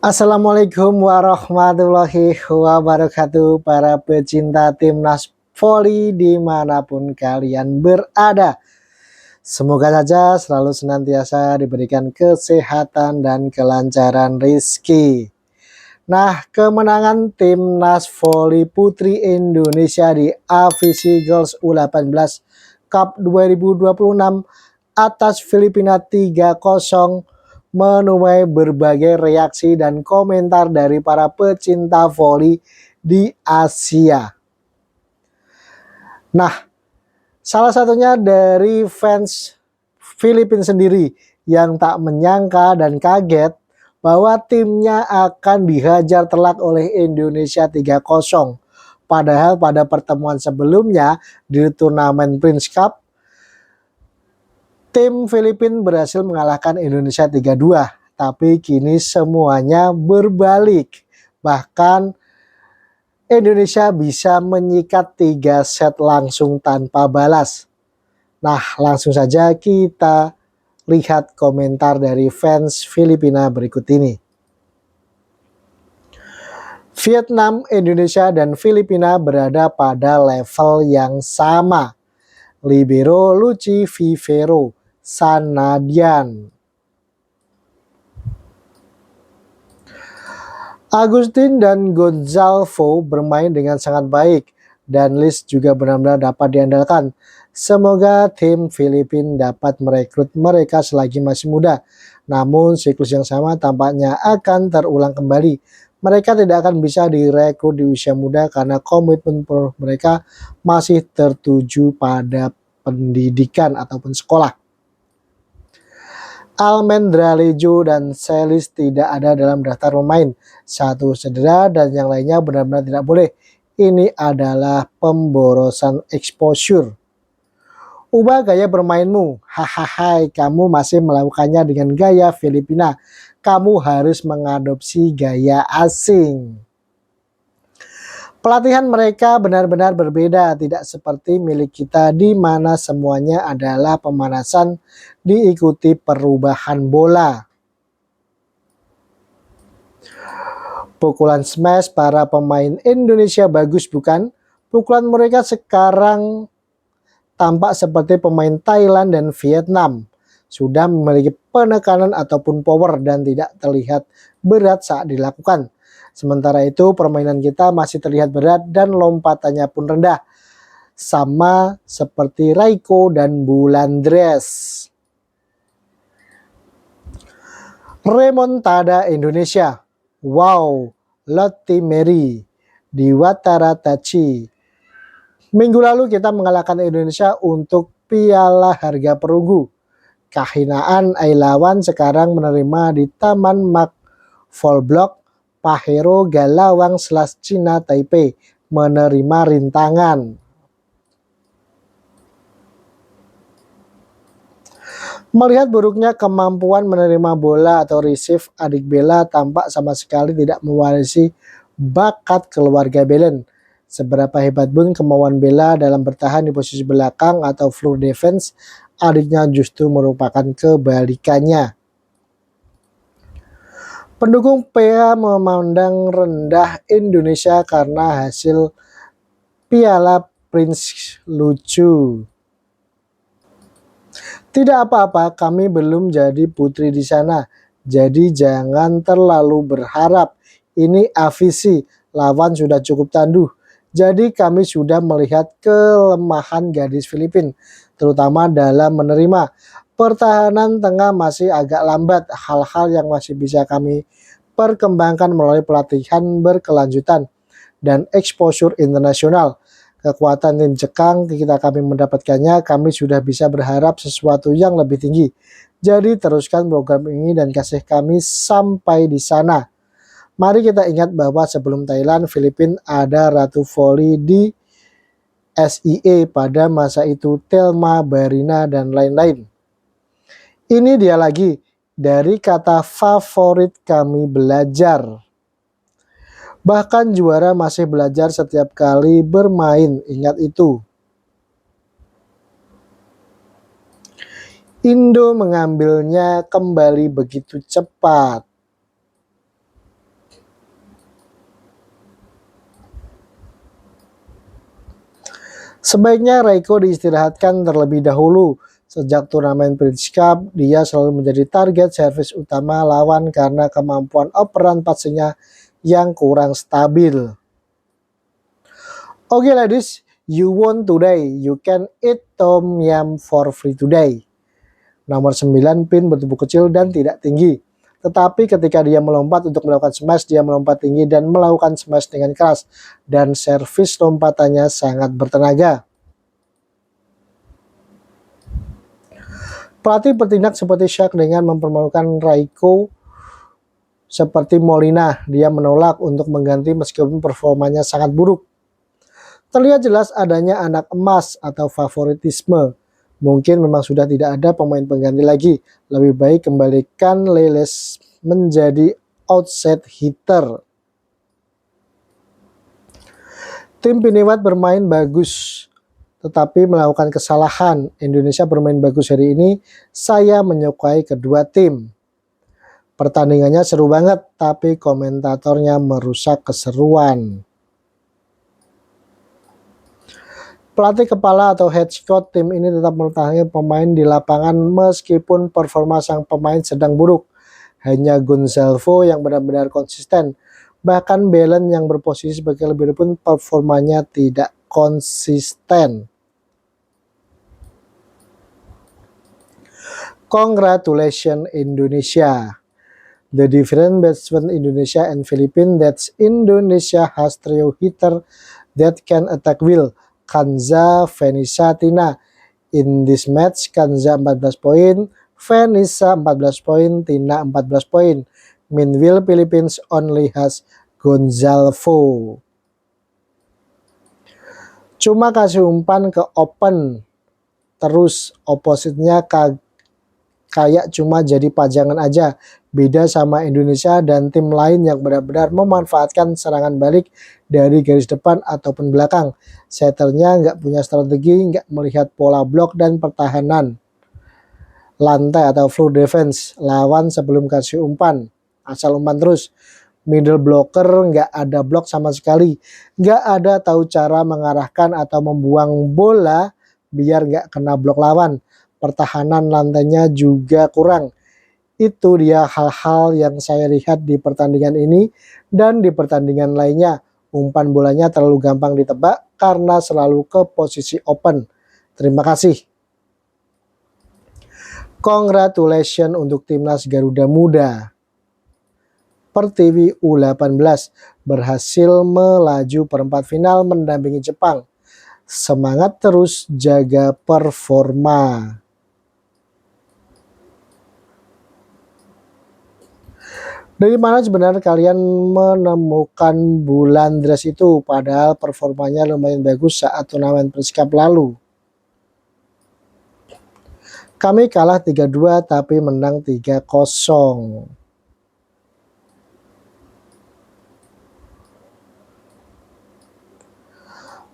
Assalamualaikum warahmatullahi wabarakatuh, para pecinta timnas voli dimanapun kalian berada. Semoga saja selalu senantiasa diberikan kesehatan dan kelancaran rezeki. Nah, kemenangan timnas voli putri Indonesia di AFC Girls U18 Cup 2026 atas Filipina 3-0 menuai berbagai reaksi dan komentar dari para pecinta voli di Asia. Nah, salah satunya dari fans Filipina sendiri yang tak menyangka dan kaget bahwa timnya akan dihajar telak oleh Indonesia 3-0. Padahal pada pertemuan sebelumnya di turnamen Prince Cup, tim Filipina berhasil mengalahkan Indonesia 3-2, tapi kini semuanya berbalik. Bahkan Indonesia bisa menyikat 3 set langsung tanpa balas. Nah, langsung saja kita lihat komentar dari fans Filipina berikut ini. Vietnam, Indonesia, dan Filipina berada pada level yang sama. Libero Luci Vivero Sanadian. Agustin dan Gonzalvo bermain dengan sangat baik dan Liz juga benar-benar dapat diandalkan. Semoga tim Filipina dapat merekrut mereka selagi masih muda. Namun siklus yang sama tampaknya akan terulang kembali. Mereka tidak akan bisa direkrut di usia muda karena komitmen mereka masih tertuju pada pendidikan ataupun sekolah. Almendralejo dan Celis tidak ada dalam daftar pemain. Satu cedera dan yang lainnya benar-benar tidak boleh. Ini adalah pemborosan exposure. Ubah gaya bermainmu. Hahaha, kamu masih melakukannya dengan gaya Filipina. Kamu harus mengadopsi gaya asing. Pelatihan mereka benar-benar berbeda, tidak seperti milik kita di mana semuanya adalah pemanasan diikuti perubahan bola. Pukulan smash para pemain Indonesia bagus bukan? Pukulan mereka sekarang tampak seperti pemain Thailand dan Vietnam. Sudah memiliki penekanan ataupun power dan tidak terlihat berat saat dilakukan. Sementara itu permainan kita masih terlihat berat dan lompatannya pun rendah. Sama seperti Raiko dan Bulandres. Remontada Indonesia. Wow, Lotte Mary di Watara Tachi. Minggu lalu kita mengalahkan Indonesia untuk piala harga perunggu. Kahinaan Ailawan sekarang menerima di Taman Mak Volblok Pahero Galawang Cina Taipei menerima rintangan. Melihat buruknya kemampuan menerima bola atau receive, adik Bella tampak sama sekali tidak mewarisi bakat keluarga Belen. Seberapa hebat pun kemauan Bella dalam bertahan di posisi belakang atau floor defense, adiknya justru merupakan kebalikannya. Pendukung PA memandang rendah Indonesia karena hasil Piala Prince lucu. Tidak apa-apa, kami belum jadi putri di sana. Jadi jangan terlalu berharap. Ini AFC, lawan sudah cukup tangguh. Jadi kami sudah melihat kelemahan gadis Filipina, terutama dalam menerima. Pertahanan tengah masih agak lambat, hal-hal yang masih bisa kami perkembangkan melalui pelatihan berkelanjutan dan exposure internasional. Kekuatan tim cekang kami mendapatkannya, kami sudah bisa berharap sesuatu yang lebih tinggi. Jadi teruskan program ini dan kasih kami sampai di sana. Mari kita ingat bahwa sebelum Thailand, Filipina ada Ratu Voli di SIA pada masa itu, Thelma, Barina, dan lain-lain. Ini dia lagi, dari kata favorit kami belajar. Bahkan juara masih belajar setiap kali bermain, ingat itu. Indo mengambilnya kembali begitu cepat. Sebaiknya Raiko diistirahatkan terlebih dahulu. Sejak turnamen British Cup, dia selalu menjadi target servis utama lawan karena kemampuan operan passingnya yang kurang stabil. Oke ladies, you won today. You can eat tom yum for free today. Nomor 9 pin bertubuh kecil dan tidak tinggi. Tetapi ketika dia melompat untuk melakukan smash, dia melompat tinggi dan melakukan smash dengan keras. Dan servis lompatannya sangat bertenaga. Pelatih bertindak seperti Shaq dengan mempermalukan Raiko seperti Molina. Dia menolak untuk mengganti meskipun performanya sangat buruk. Terlihat jelas adanya anak emas atau favoritisme. Mungkin memang sudah tidak ada pemain pengganti lagi. Lebih baik kembalikan Leles menjadi outside hitter. Tim Piniwat bermain bagus, tetapi melakukan kesalahan. Indonesia bermain bagus hari ini. Saya menyukai kedua tim. Pertandingannya seru banget, tapi komentatornya merusak keseruan. Pelatih kepala atau head coach tim ini tetap mempertahankan pemain di lapangan meskipun performa sang pemain sedang buruk. Hanya Gonzalvo yang benar-benar konsisten. Bahkan Belen yang berposisi sebagai lebih pun performanya tidak konsisten. Congratulations Indonesia. The difference between Indonesia and Philippines that Indonesia has trio hitter that can attack well. Kanza, Vanessa, Tina. In this match, Kanza 14 poin, Vanessa 14 poin, Tina 14 poin. Meanwhile, Philippines only has Gonzalvo. Cuma kasih umpan ke open, terus opposite-nya kayak cuma jadi pajangan aja. Beda sama Indonesia dan tim lain yang benar-benar memanfaatkan serangan balik dari garis depan ataupun belakang. Setternya nggak punya strategi, nggak melihat pola blok dan pertahanan lantai atau floor defense lawan sebelum kasih umpan. Asal umpan terus. Middle blocker nggak ada blok sama sekali. Nggak ada tahu cara mengarahkan atau membuang bola biar nggak kena blok lawan. Pertahanan lantainya juga kurang. Itu dia hal-hal yang saya lihat di pertandingan ini dan di pertandingan lainnya. Umpan bolanya terlalu gampang ditebak karena selalu ke posisi open. Terima kasih. Congratulations untuk timnas Garuda Muda. Pertiwi U18 berhasil melaju perempat final mendampingi Jepang. Semangat terus jaga performa. Dari mana sebenarnya kalian menemukan Bulan Dress itu? Padahal performanya lumayan bagus saat turnamen British Cup lalu. Kami kalah 3-2 tapi menang 3-0.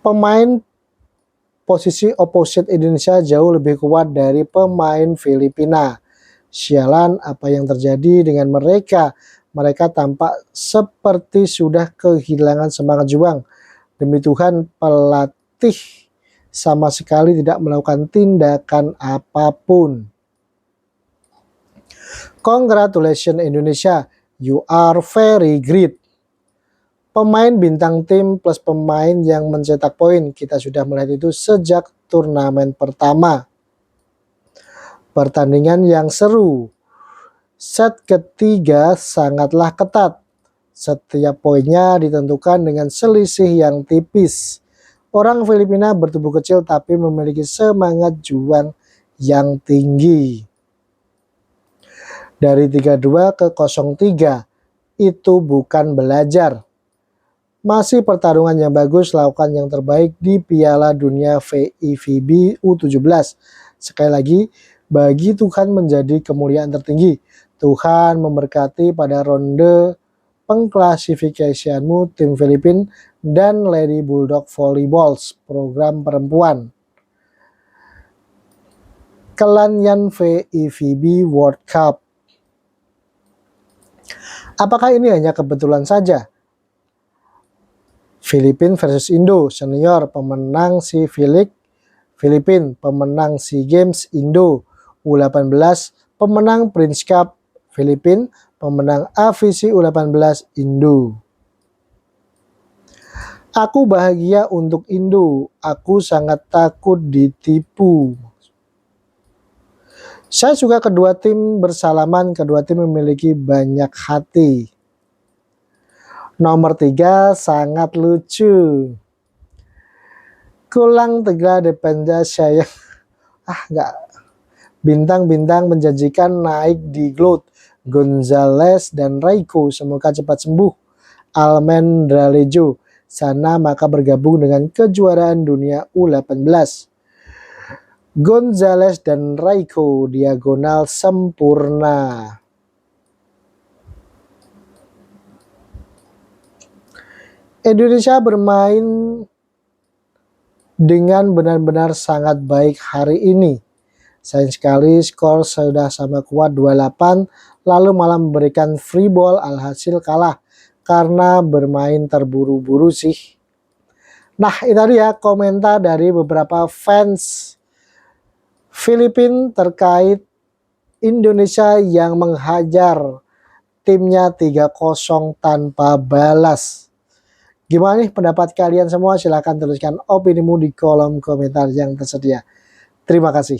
Pemain posisi opposite Indonesia jauh lebih kuat dari pemain Filipina. Sialan, apa yang terjadi dengan mereka? Mereka tampak seperti sudah kehilangan semangat juang. Demi Tuhan, pelatih sama sekali tidak melakukan tindakan apapun. Congratulations Indonesia, you are very great. Pemain bintang tim plus pemain yang mencetak poin, kita sudah melihat itu sejak turnamen pertama. Pertandingan yang seru. Set ketiga sangatlah ketat. Setiap poinnya ditentukan dengan selisih yang tipis. Orang Filipina bertubuh kecil tapi memiliki semangat juang yang tinggi. Dari 3-2 ke 0-3, itu bukan belajar. Masih pertarungan yang bagus, lakukan yang terbaik di Piala Dunia VIVB U17. Sekali lagi, bagi Tuhan menjadi kemuliaan tertinggi. Tuhan memberkati pada ronde pengklasifikasianmu tim Filipina dan Lady Bulldog Volleyballs program perempuan. Kelanyan VIVB World Cup. Apakah ini hanya kebetulan saja? Filipina versus Indo, senior pemenang si Filipina, pemenang SEA Games Indo, U18 pemenang Prince Cup Filipina, pemenang AFC U18 Indo. Aku bahagia untuk Indo, aku sangat takut ditipu. Saya suka kedua tim bersalaman, kedua tim memiliki banyak hati. Nomor 3 sangat lucu. Kulang tegar dependa saya. Enggak. Bintang-bintang menjanjikan naik di GLOAT. Gonzales dan Raiko semoga cepat sembuh. Almendralejo sana maka bergabung dengan kejuaraan dunia U18. Gonzales dan Raiko diagonal sempurna. Indonesia bermain dengan benar-benar sangat baik hari ini. Sayang sekali skor sudah sama kuat 28, lalu malah memberikan free ball, alhasil kalah karena bermain terburu-buru sih. Nah, itu dia komentar dari beberapa fans Filipina terkait Indonesia yang menghajar timnya 3-0 tanpa balas. Gimana nih pendapat kalian semua? Silahkan tuliskan opinimu di kolom komentar yang tersedia. Terima kasih.